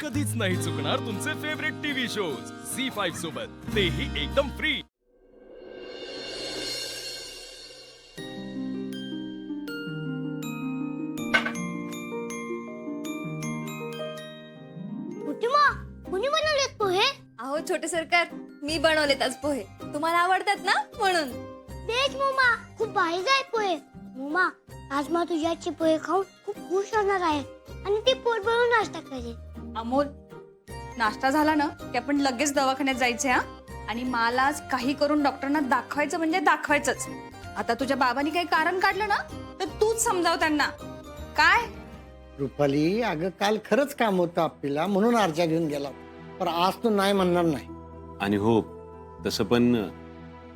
कधीच नाही चुकणार तुमचे फेवरेट टीव्ही शोज झी5 सोबत, तेही एकदम फ्री। कुणी बनवलेत पोहे? अहो छोटे सरकार, मी बनवलेत आज पोहे। तुम्हाला आवडतात ना म्हणून। तेच मम्मा, खूप भारी आहे पोहे। मम्मा, आज मला तुझ्या हातचे पोहे खाऊन खूप खुश होणार आहे आणि ते पोट भरून नाश्ता करेल। अमोल, नाश्ता झाला ना की आपण लगेच दवाखान्यात जायचे हा। आणि मला आज काही करून डॉक्टरांना दाखवायचं म्हणजे दाखवायचंच। आता तुझ्या बाबांनी काही कारण काढलं ना तर तूच समजाव त्यांना। काय रुपाली, अगं काल खरंच काम होतं आपल्याला म्हणून अर्जा घेऊन गेला, पण आज तू नाही म्हणणार नाही। आणि हो, तसं पण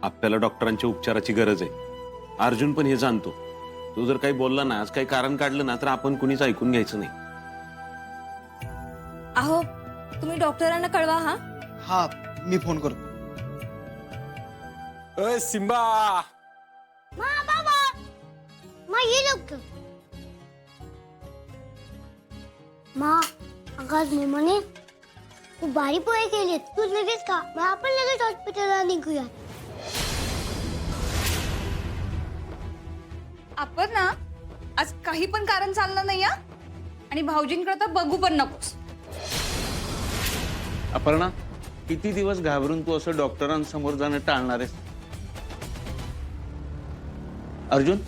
आपल्याला डॉक्टरांच्या उपचाराची गरज आहे। अर्जुन पण हे जाणतो। तो जर काही बोलला ना, आज काही कारण काढलं ना, तर आपण कुणीच ऐकून घ्यायचं नाही। अहो, तुम्ही डॉक्टरांना कळवा हा। हा, मी फोन करतो। ओय सिम्बा, बाबा, ये लवकर। आज मम्माने खूप भारी पोहे केलेत, तू लगेच खा, मग आपण लगेच हॉस्पिटलला निघूया। आपण ना आज काही पण कारण चाललं नाही हा। आणि भाऊजींकडे तर बघू पण नकोस। अपर्णा, किती दिवस घाबरून तू असं डॉक्टरांसमोर जाणं टाळणार आहेस? अर्जुन,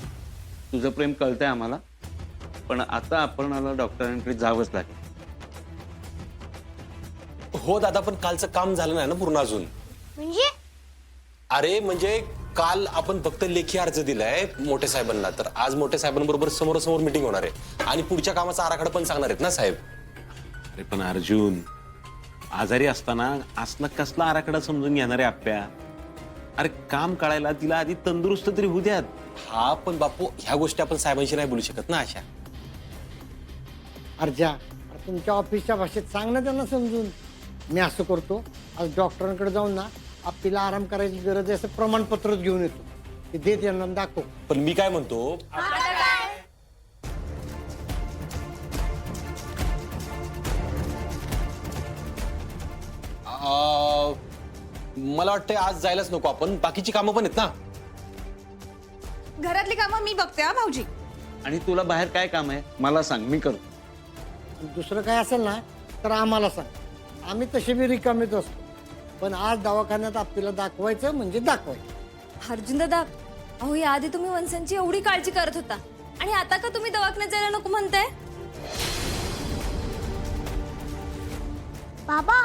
तुझं प्रेम कळतंय आम्हाला, पण आता अपर्णाला डॉक्टरांकडे जावंच लागेल। हो दादा, पण कालचं काम झालं नाही ना पूर्ण अजून। म्हणजे अरे म्हणजे काल आपण फक्त लेखी अर्ज दिलाय मोठे साहेबांना, तर आज मोठे साहेबांबरोबर समोरासमोर मीटिंग होणार आहे आणि पुढच्या कामाचा आराखडा पण सांगणार आहेत ना साहेब। अरे पण अर्जुन, आजारी असताना असला कसला आराखडा समजून घेणार आहे आप्या? अरे काम कळायला तिला आधी तंदुरुस्त तरी होऊ द्यात। हा पण बापू, ह्या गोष्टी आपण साहेबांशी नाही बोलू शकत ना अशा। अर्जा, अरे तुमच्या ऑफिसच्या भाषेत सांग ना त्यांना समजून। मी असं करतो, आज डॉक्टरांकडे जाऊन ना आपल्याला आराम करायची गरज आहे असं प्रमाणपत्रच घेऊन येतो, ते दे त्यांना दाखव। पण मी काय म्हणतो, मला वाटतंय आज जायलाच नको आपण, बाकीची कामं पण आहेत ना। घरातली कामं मी बघते हा भाऊजी। आणि तुला बाहेर काय काम आहे मला सांग, मी करतो। दुसरं काय असेल ना तर आम्हाला सांग, आम्ही तसे बी रिकामीच असतो, पण आज दवाखान्यात आपल्याला दाखवायचं म्हणजे दाखवायचं। अर्जुन दादा, अहो याआधी तुम्ही वंशांची एवढी काळजी करत होता आणि आता का तुम्ही दवाखान्यात जायला नको म्हणताय? बाबा,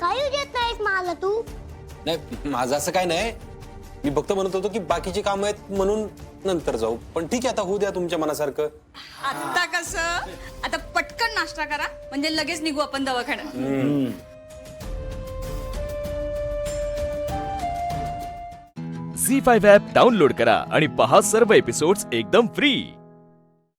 काय येऊ देत नाहीस मला तू? नाही, माझं असं काय नाही, मी फक्त म्हणत होतो की बाकीची कामं आहेत म्हणून नंतर जाऊ, पण ठीक आहे आता होऊ द्या तुमच्या मनासारखं। आता कसं? आता पटकन नाश्ता करा म्हणजे लगेच निघू आपण दवाखान्यात। झी5 ॲप डाउनलोड करा आणि पहा सर्व एपिसोड्स एकदम फ्री।